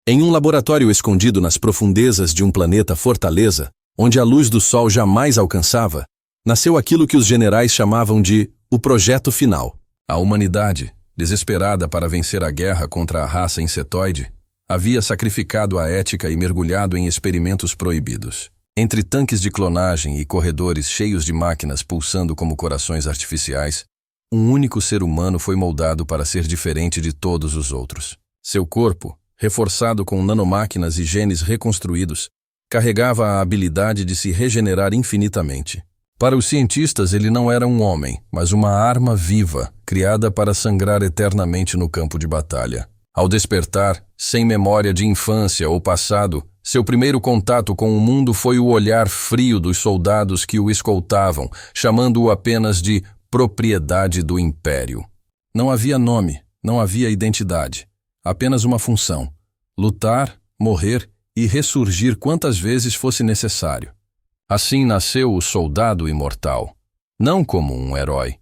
Em um laboratório escondido nas profundezas de um planeta fortaleza, onde a luz do sol jamais alcançava, nasceu aquilo que os generais chamavam de o Projeto Final. A humanidade, desesperada para vencer a guerra contra a raça insetoide, havia sacrificado a ética e mergulhado em experimentos proibidos. Entre tanques de clonagem e corredores cheios de máquinas pulsando como corações artificiais, um único ser humano foi moldado para ser diferente de todos os outros. Seu corpo, reforçado com nanomáquinas e genes reconstruídos, carregava a habilidade de se regenerar infinitamente. Para os cientistas, ele não era um homem, mas uma arma viva, criada para sangrar eternamente no campo de batalha. Ao despertar, sem memória de infância ou passado, seu primeiro contato com o mundo foi o olhar frio dos soldados que o escoltavam, chamando-o apenas de propriedade do Império. Não havia nome, não havia identidade. Apenas uma função: lutar, morrer e ressurgir quantas vezes fosse necessário. Assim nasceu o soldado imortal, não como um herói,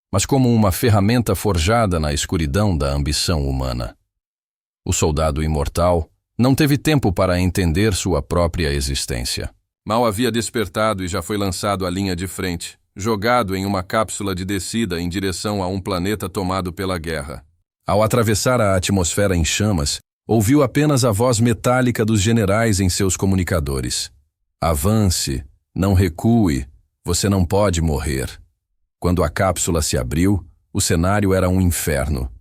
mas como uma ferramenta forjada na escuridão da ambição humana. O soldado imortal não teve tempo para entender sua própria existência. Mal havia despertado e já foi lançado à linha de frente, jogado em uma cápsula de descida em direção a um planeta tomado pela guerra. Ao atravessar a atmosfera em chamas, ouviu apenas a voz metálica dos generais em seus comunicadores. Avance, não recue, você não pode morrer. Quando a cápsula se abriu, o cenário era um inferno.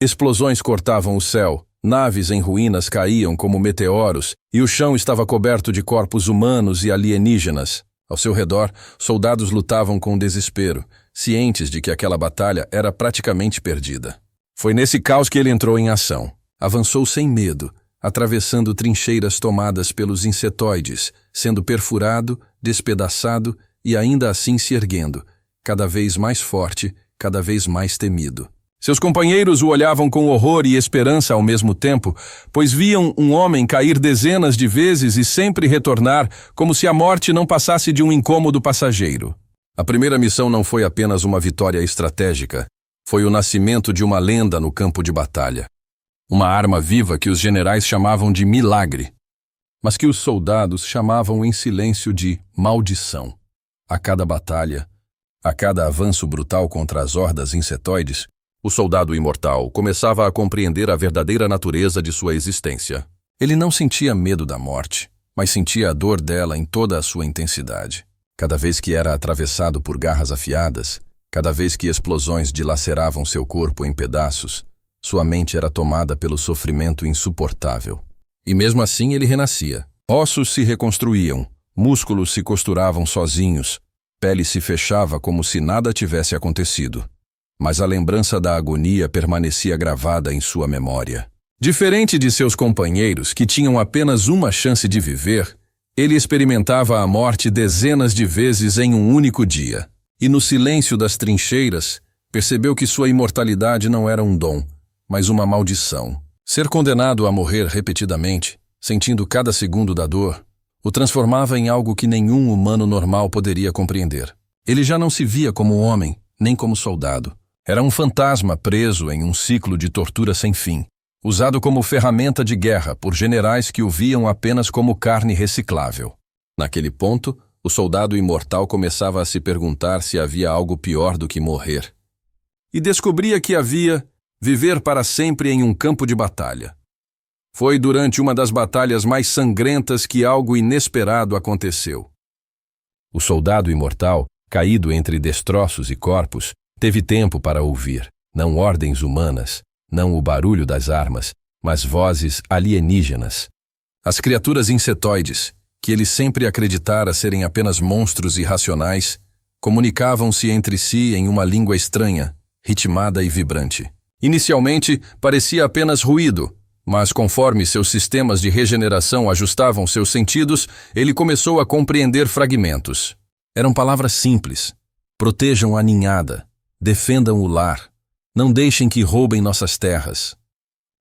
Explosões cortavam o céu, naves em ruínas caíam como meteoros e o chão estava coberto de corpos humanos e alienígenas. Ao seu redor, soldados lutavam com desespero, cientes de que aquela batalha era praticamente perdida. Foi nesse caos que ele entrou em ação. Avançou sem medo, atravessando trincheiras tomadas pelos insetoides, sendo perfurado, despedaçado e ainda assim se erguendo, cada vez mais forte, cada vez mais temido. Seus companheiros o olhavam com horror e esperança ao mesmo tempo, pois viam um homem cair dezenas de vezes e sempre retornar, como se a morte não passasse de um incômodo passageiro. A primeira missão não foi apenas uma vitória estratégica, foi o nascimento de uma lenda no campo de batalha. Uma arma viva que os generais chamavam de milagre, mas que os soldados chamavam em silêncio de maldição. A cada batalha, a cada avanço brutal contra as hordas insetoides, o soldado imortal começava a compreender a verdadeira natureza de sua existência. Ele não sentia medo da morte, mas sentia a dor dela em toda a sua intensidade. Cada vez que era atravessado por garras afiadas, cada vez que explosões dilaceravam seu corpo em pedaços, sua mente era tomada pelo sofrimento insuportável. E mesmo assim ele renascia. Ossos se reconstruíam, músculos se costuravam sozinhos, pele se fechava como se nada tivesse acontecido. Mas a lembrança da agonia permanecia gravada em sua memória. Diferente de seus companheiros, que tinham apenas uma chance de viver, ele experimentava a morte dezenas de vezes em um único dia. E no silêncio das trincheiras, percebeu que sua imortalidade não era um dom, mas uma maldição. Ser condenado a morrer repetidamente, sentindo cada segundo da dor, o transformava em algo que nenhum humano normal poderia compreender. Ele já não se via como homem, nem como soldado. Era um fantasma preso em um ciclo de tortura sem fim, usado como ferramenta de guerra por generais que o viam apenas como carne reciclável. Naquele ponto, o soldado imortal começava a se perguntar se havia algo pior do que morrer. E descobria que havia viver para sempre em um campo de batalha. Foi durante uma das batalhas mais sangrentas que algo inesperado aconteceu. O soldado imortal, caído entre destroços e corpos, teve tempo para ouvir, não ordens humanas, não o barulho das armas, mas vozes alienígenas. As criaturas insetoides, que ele sempre acreditara serem apenas monstros irracionais, comunicavam-se entre si em uma língua estranha, ritmada e vibrante. Inicialmente, parecia apenas ruído, mas conforme seus sistemas de regeneração ajustavam seus sentidos, ele começou a compreender fragmentos. Eram palavras simples. Protejam a ninhada. Defendam o lar. Não deixem que roubem nossas terras.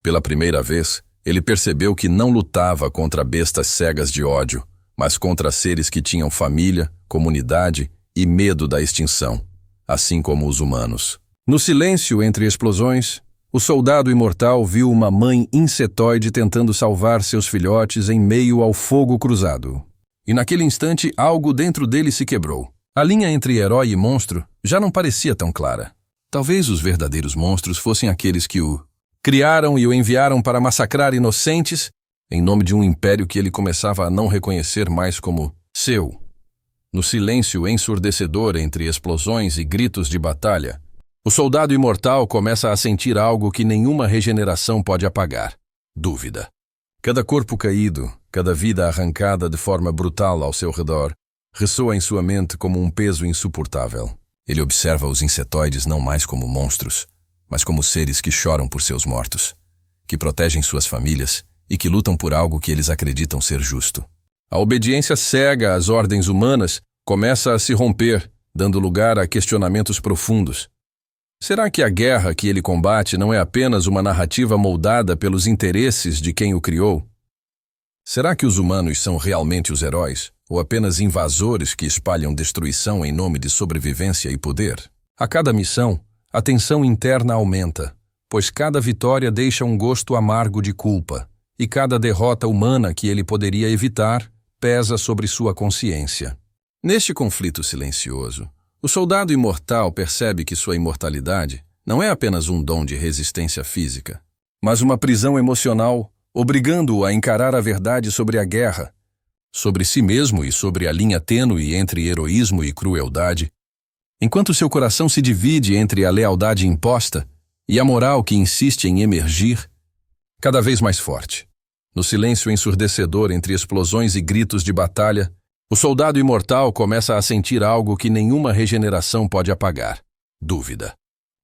Pela primeira vez, ele percebeu que não lutava contra bestas cegas de ódio, mas contra seres que tinham família, comunidade e medo da extinção, assim como os humanos. No silêncio entre explosões, O soldado imortal viu uma mãe insetoide tentando salvar seus filhotes em meio ao fogo cruzado. E naquele instante, algo dentro dele se quebrou. A linha entre herói e monstro já não parecia tão clara. Talvez os verdadeiros monstros fossem aqueles que o criaram e o enviaram para massacrar inocentes em nome de um império que ele começava a não reconhecer mais como seu. No silêncio ensurdecedor entre explosões e gritos de batalha, o soldado imortal começa a sentir algo que nenhuma regeneração pode apagar: dúvida. Cada corpo caído, cada vida arrancada de forma brutal ao seu redor, ressoa em sua mente como um peso insuportável. Ele observa os insetoides não mais como monstros, mas como seres que choram por seus mortos, que protegem suas famílias e que lutam por algo que eles acreditam ser justo. A obediência cega às ordens humanas começa a se romper, dando lugar a questionamentos profundos. Será que a guerra que ele combate não é apenas uma narrativa moldada pelos interesses de quem o criou? Será que os humanos são realmente os heróis, ou apenas invasores que espalham destruição em nome de sobrevivência e poder? A cada missão, a tensão interna aumenta, pois cada vitória deixa um gosto amargo de culpa, e cada derrota humana que ele poderia evitar pesa sobre sua consciência. Neste conflito silencioso, o soldado imortal percebe que sua imortalidade não é apenas um dom de resistência física, mas uma prisão emocional, obrigando-o a encarar a verdade sobre a guerra, sobre si mesmo e sobre a linha tênue entre heroísmo e crueldade, enquanto seu coração se divide entre a lealdade imposta e a moral que insiste em emergir cada vez mais forte. No silêncio ensurdecedor entre explosões e gritos de batalha, o soldado imortal começa a sentir algo que nenhuma regeneração pode apagar: dúvida.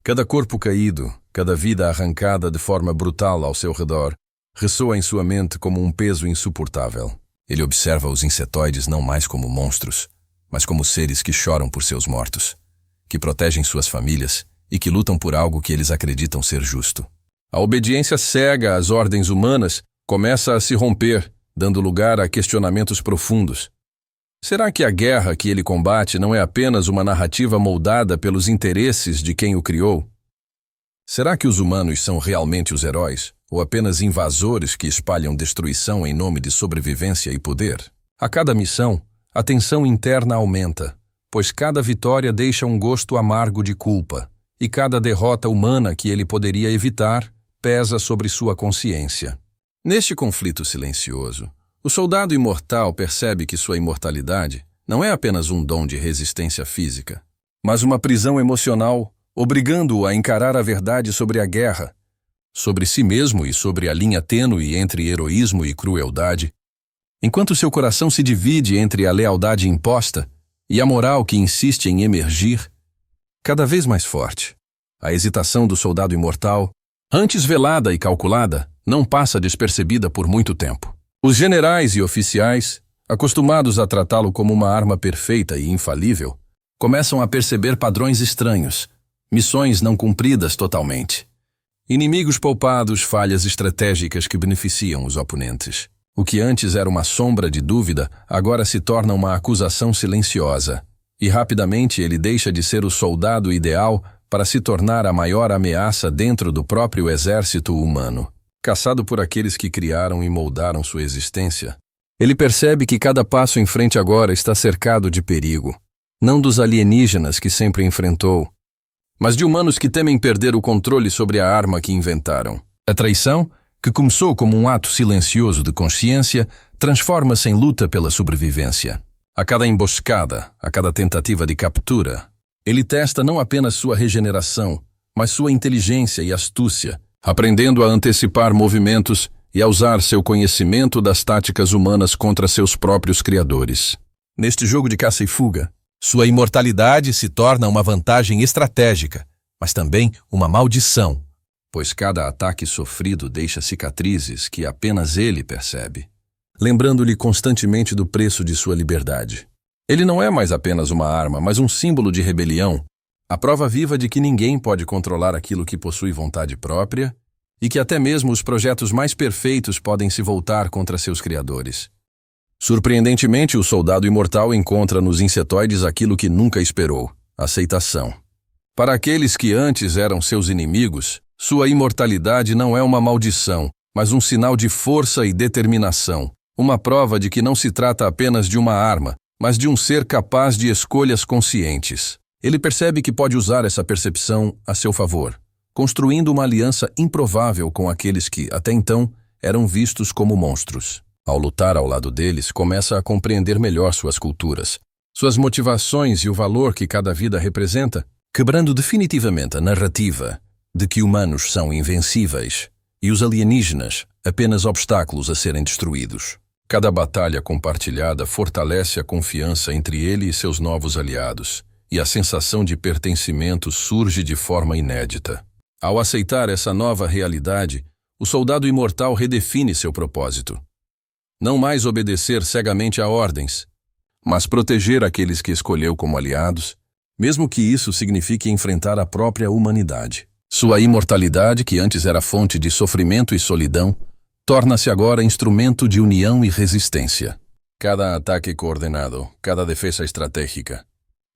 Cada corpo caído, cada vida arrancada de forma brutal ao seu redor, ressoa em sua mente como um peso insuportável. Ele observa os insetoides não mais como monstros, mas como seres que choram por seus mortos, que protegem suas famílias e que lutam por algo que eles acreditam ser justo. A obediência cega às ordens humanas começa a se romper, dando lugar a questionamentos profundos. Será que a guerra que ele combate não é apenas uma narrativa moldada pelos interesses de quem o criou? Será que os humanos são realmente os heróis, ou apenas invasores que espalham destruição em nome de sobrevivência e poder? A cada missão, a tensão interna aumenta, pois cada vitória deixa um gosto amargo de culpa, e cada derrota humana que ele poderia evitar pesa sobre sua consciência. Neste conflito silencioso, o soldado imortal percebe que sua imortalidade não é apenas um dom de resistência física, mas uma prisão emocional, obrigando-o a encarar a verdade sobre a guerra, sobre si mesmo e sobre a linha tênue entre heroísmo e crueldade, enquanto seu coração se divide entre a lealdade imposta e a moral que insiste em emergir cada vez mais forte. A hesitação do soldado imortal, antes velada e calculada, não passa despercebida por muito tempo. Os generais e oficiais, acostumados a tratá-lo como uma arma perfeita e infalível, começam a perceber padrões estranhos, missões não cumpridas totalmente, inimigos poupados, falhas estratégicas que beneficiam os oponentes. O que antes era uma sombra de dúvida, agora se torna uma acusação silenciosa, e rapidamente ele deixa de ser o soldado ideal para se tornar a maior ameaça dentro do próprio exército humano. Caçado por aqueles que criaram e moldaram sua existência, ele percebe que cada passo em frente agora está cercado de perigo, não dos alienígenas que sempre enfrentou, mas de humanos que temem perder o controle sobre a arma que inventaram. A traição, que começou como um ato silencioso de consciência, transforma-se em luta pela sobrevivência. A cada emboscada, a cada tentativa de captura, ele testa não apenas sua regeneração, mas sua inteligência e astúcia, aprendendo a antecipar movimentos e a usar seu conhecimento das táticas humanas contra seus próprios criadores. Neste jogo de caça e fuga, sua imortalidade se torna uma vantagem estratégica, mas também uma maldição, pois cada ataque sofrido deixa cicatrizes que apenas ele percebe, lembrando-lhe constantemente do preço de sua liberdade. Ele não é mais apenas uma arma, mas um símbolo de rebelião, a prova viva de que ninguém pode controlar aquilo que possui vontade própria e que até mesmo os projetos mais perfeitos podem se voltar contra seus criadores. Surpreendentemente, o soldado imortal encontra nos insetoides aquilo que nunca esperou: aceitação. Para aqueles que antes eram seus inimigos, Sua imortalidade não é uma maldição, mas um sinal de força e determinação, uma prova de que não se trata apenas de uma arma, mas de um ser capaz de escolhas conscientes. Ele percebe que pode usar essa percepção a seu favor, construindo uma aliança improvável com aqueles que, até então, eram vistos como monstros. Ao lutar ao lado deles, começa a compreender melhor suas culturas, suas motivações e o valor que cada vida representa, quebrando definitivamente a narrativa de que humanos são invencíveis e os alienígenas apenas obstáculos a serem destruídos. Cada batalha compartilhada fortalece a confiança entre ele e seus novos aliados, e a sensação de pertencimento surge de forma inédita. Ao aceitar essa nova realidade, o soldado imortal redefine seu propósito. Não mais obedecer cegamente a ordens, mas proteger aqueles que escolheu como aliados, mesmo que isso signifique enfrentar a própria humanidade. Sua imortalidade, que antes era fonte de sofrimento e solidão, torna-se agora instrumento de união e resistência. Cada ataque coordenado, cada defesa estratégica,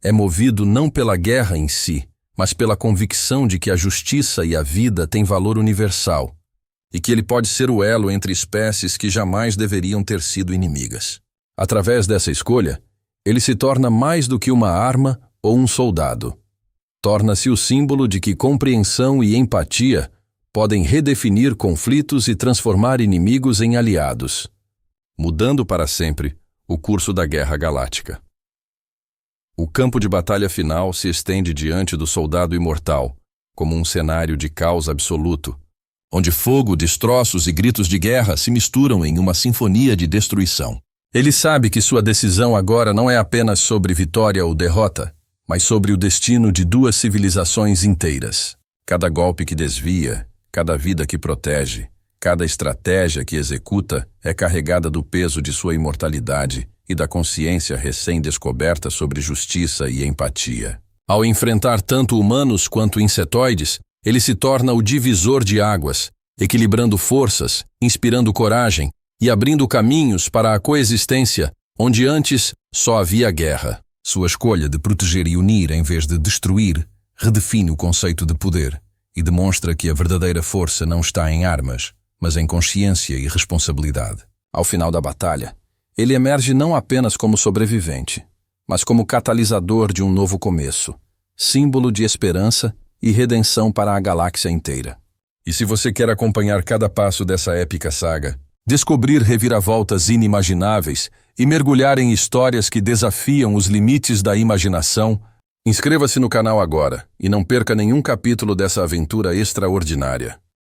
é movido não pela guerra em si, mas pela convicção de que a justiça e a vida têm valor universal, e que ele pode ser o elo entre espécies que jamais deveriam ter sido inimigas. Através dessa escolha, ele se torna mais do que uma arma ou um soldado. Torna-se o símbolo de que compreensão e empatia podem redefinir conflitos e transformar inimigos em aliados, mudando para sempre o curso da Guerra Galáctica. O campo de batalha final se estende diante do soldado imortal, como um cenário de caos absoluto, onde fogo, destroços e gritos de guerra se misturam em uma sinfonia de destruição. Ele sabe que sua decisão agora não é apenas sobre vitória ou derrota, mas sobre o destino de duas civilizações inteiras. Cada golpe que desvia, cada vida que protege, cada estratégia que executa é carregada do peso de sua imortalidade e da consciência recém-descoberta sobre justiça e empatia. Ao enfrentar tanto humanos quanto insetoides, ele se torna o divisor de águas, equilibrando forças, inspirando coragem e abrindo caminhos para a coexistência onde antes só havia guerra. Sua escolha de proteger e unir em vez de destruir redefine o conceito de poder e demonstra que a verdadeira força não está em armas, mas em consciência e responsabilidade. Ao final da batalha, ele emerge não apenas como sobrevivente, mas como catalisador de um novo começo, símbolo de esperança e redenção para a galáxia inteira. E se você quer acompanhar cada passo dessa épica saga, descobrir reviravoltas inimagináveis e mergulhar em histórias que desafiam os limites da imaginação, inscreva-se no canal agora e não perca nenhum capítulo dessa aventura extraordinária.